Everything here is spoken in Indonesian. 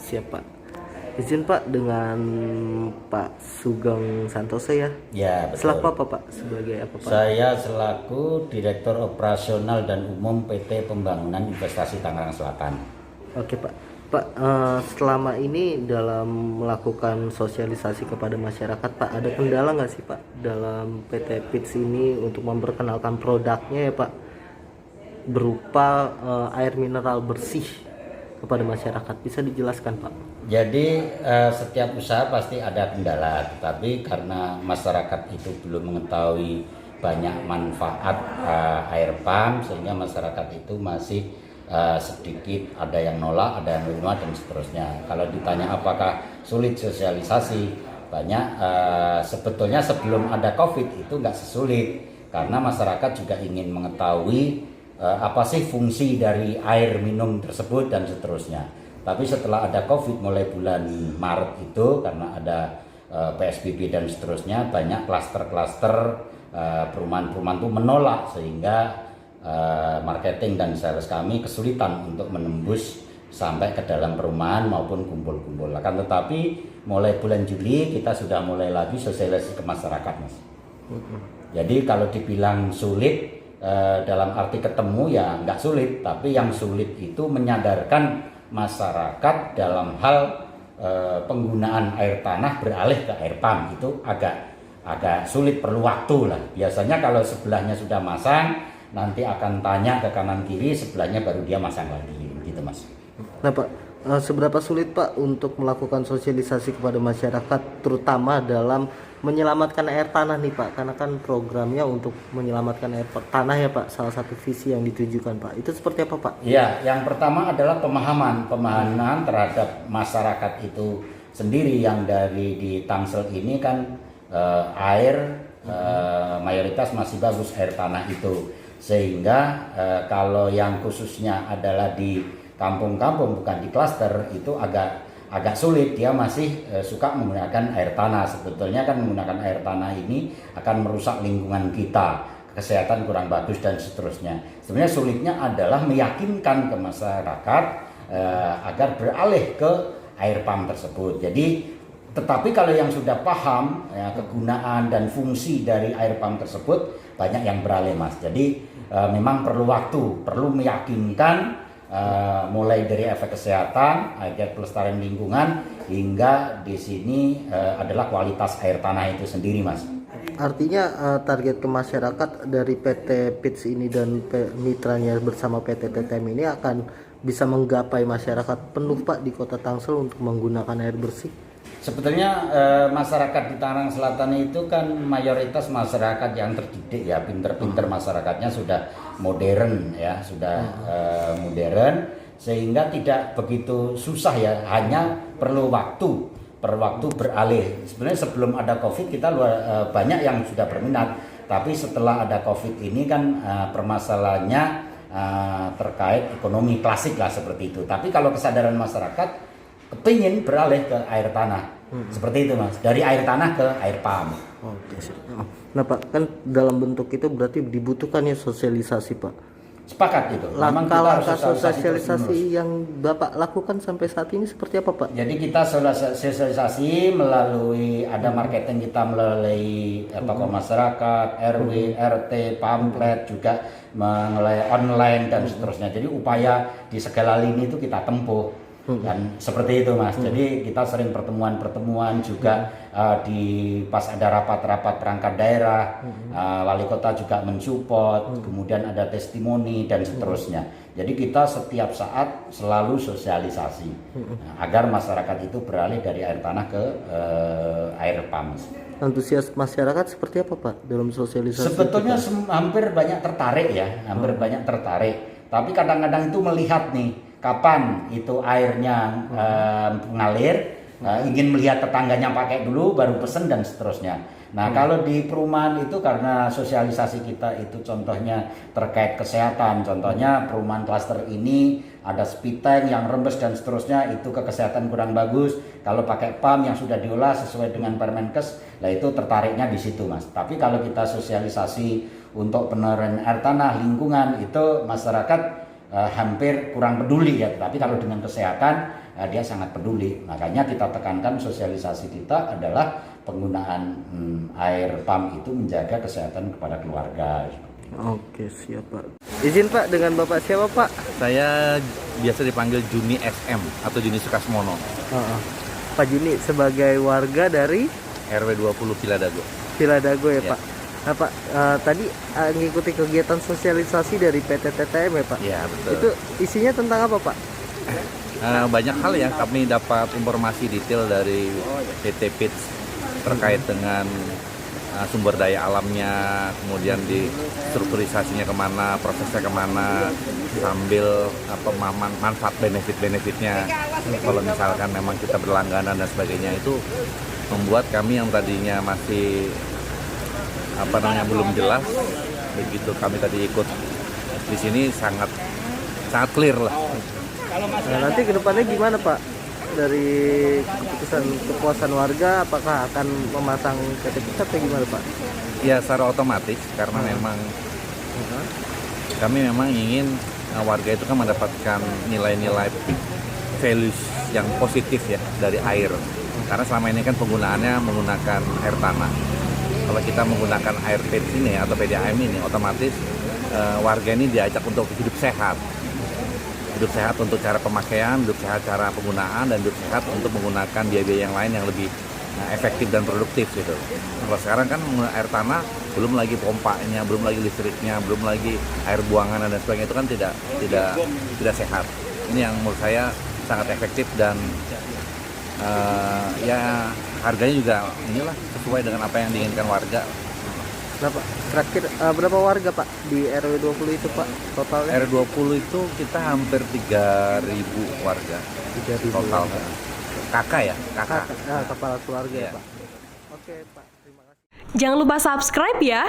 Siap Pak. Izin Pak dengan Pak Sugeng Santoso ya. Ya, Selaku betul. apa Pak? Sebagai apa Pak? Saya selaku Direktur Operasional dan Umum PT Pembangunan Investasi Tangerang Selatan. Oke Pak. Pak, selama ini dalam melakukan sosialisasi kepada masyarakat Pak, ada kendala nggak sih Pak dalam PT PITS ini untuk memperkenalkan produknya ya Pak, berupa air mineral bersih kepada masyarakat? Bisa dijelaskan Pak? Jadi setiap usaha pasti ada kendala, tetapi karena masyarakat itu belum mengetahui banyak manfaat air pump, sehingga masyarakat itu masih sedikit ada yang nolak, ada yang menerima dan seterusnya. Kalau ditanya apakah sulit sosialisasi, banyak sebetulnya sebelum ada COVID itu nggak sesulit, karena masyarakat juga ingin mengetahui apa sih fungsi dari air minum tersebut dan seterusnya. Tapi setelah ada COVID mulai bulan Maret itu, karena ada PSBB dan seterusnya, banyak klaster-klaster perumahan-perumahan itu menolak, sehingga marketing dan sales kami kesulitan untuk menembus sampai ke dalam perumahan maupun kumpul-kumpul. Akan tetapi mulai bulan Juli kita sudah mulai lagi sosialisasi ke masyarakat, Mas. Jadi kalau dibilang sulit dalam arti ketemu ya nggak sulit, tapi yang sulit itu menyadarkan masyarakat dalam hal penggunaan air tanah beralih ke air pump. Itu agak sulit, perlu waktu lah. Biasanya kalau sebelahnya sudah masang, nanti akan tanya ke kanan kiri, sebelahnya baru dia masang lagi, gitu Mas. Nah Pak, seberapa sulit Pak untuk melakukan sosialisasi kepada masyarakat, terutama dalam menyelamatkan air tanah nih Pak, karena kan programnya untuk menyelamatkan air tanah ya Pak, salah satu visi yang ditujukan Pak. Itu seperti apa Pak? Ya, yang pertama adalah pemahaman terhadap masyarakat itu sendiri, yang dari di Tangsel ini kan air mayoritas masih bagus air tanah itu, sehingga kalau yang khususnya adalah di kampung-kampung bukan di klaster itu agak sulit, dia masih suka menggunakan air tanah. Sebetulnya kan menggunakan air tanah ini akan merusak lingkungan kita, kesehatan kurang bagus dan seterusnya. Sebenarnya sulitnya adalah meyakinkan ke masyarakat agar beralih ke air pump tersebut. Jadi tetapi kalau yang sudah paham ya, kegunaan dan fungsi dari air pump tersebut, banyak yang beralih Mas. Jadi memang perlu waktu, perlu meyakinkan, mulai dari efek kesehatan, efek pelestarian lingkungan, hingga di sini adalah kualitas air tanah itu sendiri Mas. Artinya target ke masyarakat dari PT PITS ini dan mitranya bersama PT TTM ini akan bisa menggapai masyarakat penuh Pak di Kota Tangsel untuk menggunakan air bersih. Sebetulnya masyarakat di Tangerang Selatan itu kan mayoritas masyarakat yang terdidik ya, pinter-pinter, masyarakatnya sudah modern ya, sudah modern, sehingga tidak begitu susah ya, hanya perlu waktu beralih. Sebenarnya sebelum ada COVID kita banyak yang sudah berminat, tapi setelah ada COVID ini kan permasalahannya terkait ekonomi klasik lah seperti itu. Tapi kalau kesadaran masyarakat kepingin beralih ke air tanah, seperti itu Mas, dari air tanah ke air pump. Oke. Nah Pak, kan dalam bentuk itu berarti dibutuhkannya sosialisasi Pak. Sepakat itu. Memang kita harus Langkah-langkah sosialisasi terus-menerus. yang Bapak lakukan sampai saat ini seperti apa Pak? Jadi kita sosialisasi melalui ada marketing, kita melalui tokoh masyarakat, RW, RT, pamflet, juga melalui online dan seterusnya. Jadi upaya di segala lini itu kita tempuh. Dan seperti itu Mas. Jadi kita sering pertemuan juga di pas ada rapat-rapat perangkat daerah, wali kota juga mensupport, kemudian ada testimoni dan seterusnya. Jadi kita setiap saat selalu sosialisasi agar masyarakat itu beralih dari air tanah ke air pump. Antusias masyarakat seperti apa Pak dalam sosialisasi? Sebetulnya hampir banyak tertarik ya, hampir banyak tertarik. Tapi kadang-kadang itu melihat nih, kapan itu airnya mengalir, ingin melihat tetangganya pakai dulu baru pesen dan seterusnya. Nah kalau di perumahan itu karena sosialisasi kita itu contohnya terkait kesehatan, contohnya perumahan klaster ini ada speed tank yang rembes dan seterusnya, itu ke kesehatan kurang bagus. Kalau pakai pump yang sudah diolah sesuai dengan Permenkes, lah itu tertariknya di situ Mas. Tapi kalau kita sosialisasi untuk penerapan air tanah, lingkungan, itu masyarakat hampir kurang peduli ya, tapi kalau dengan kesehatan dia sangat peduli. Makanya kita tekankan sosialisasi kita adalah penggunaan air pump itu menjaga kesehatan kepada keluarga. Oke, siap Pak. Izin Pak, dengan Bapak siapa Pak? Saya biasa dipanggil Juni SM atau Juni Sukasmono, Pak Juni sebagai warga dari RW 20 Piladago. Piladago ya Ya. Pak. Nah Pak, tadi ngikuti kegiatan sosialisasi dari PT TTM ya Pak? Ya, betul. Itu isinya tentang apa Pak? Banyak hal ya, kami dapat informasi detail dari PT PITS terkait dengan sumber daya alamnya, kemudian di strukturisasinya kemana, prosesnya kemana, sambil manfaat benefitnya. Kalau misalkan memang kita berlangganan dan sebagainya, itu membuat kami yang tadinya masih belum jelas, begitu kami tadi ikut di sini sangat clear lah. Nah, nanti kedepannya gimana Pak? Dari kepuasan warga, apakah akan memasang PT atau gimana Pak? Ya, secara otomatis karena memang kami memang ingin warga itu kan mendapatkan nilai-nilai values yang positif ya dari air. Karena selama ini kan penggunaannya menggunakan air tanah. Kalau kita menggunakan air PIT ini atau PDAM ini, otomatis warga ini diajak untuk hidup sehat. Hidup sehat untuk cara pemakaian, hidup sehat cara penggunaan, dan hidup sehat untuk menggunakan biaya-biaya yang lain yang lebih efektif dan produktif gitu. Kalau sekarang kan air tanah, belum lagi pompanya, belum lagi listriknya, belum lagi air buangan dan sebagainya, itu kan tidak sehat. Ini yang menurut saya sangat efektif dan ya harganya juga inilah sesuai dengan apa yang diinginkan warga. Nah Pak, terakhir berapa warga Pak di RW 20 itu Pak totalnya? R20 itu kita hampir 3.000 warga 3.000 total. Kakak ya, kakak. Kepala keluarga ya Iya. Pak. Oke Pak, terima kasih. Jangan lupa subscribe ya.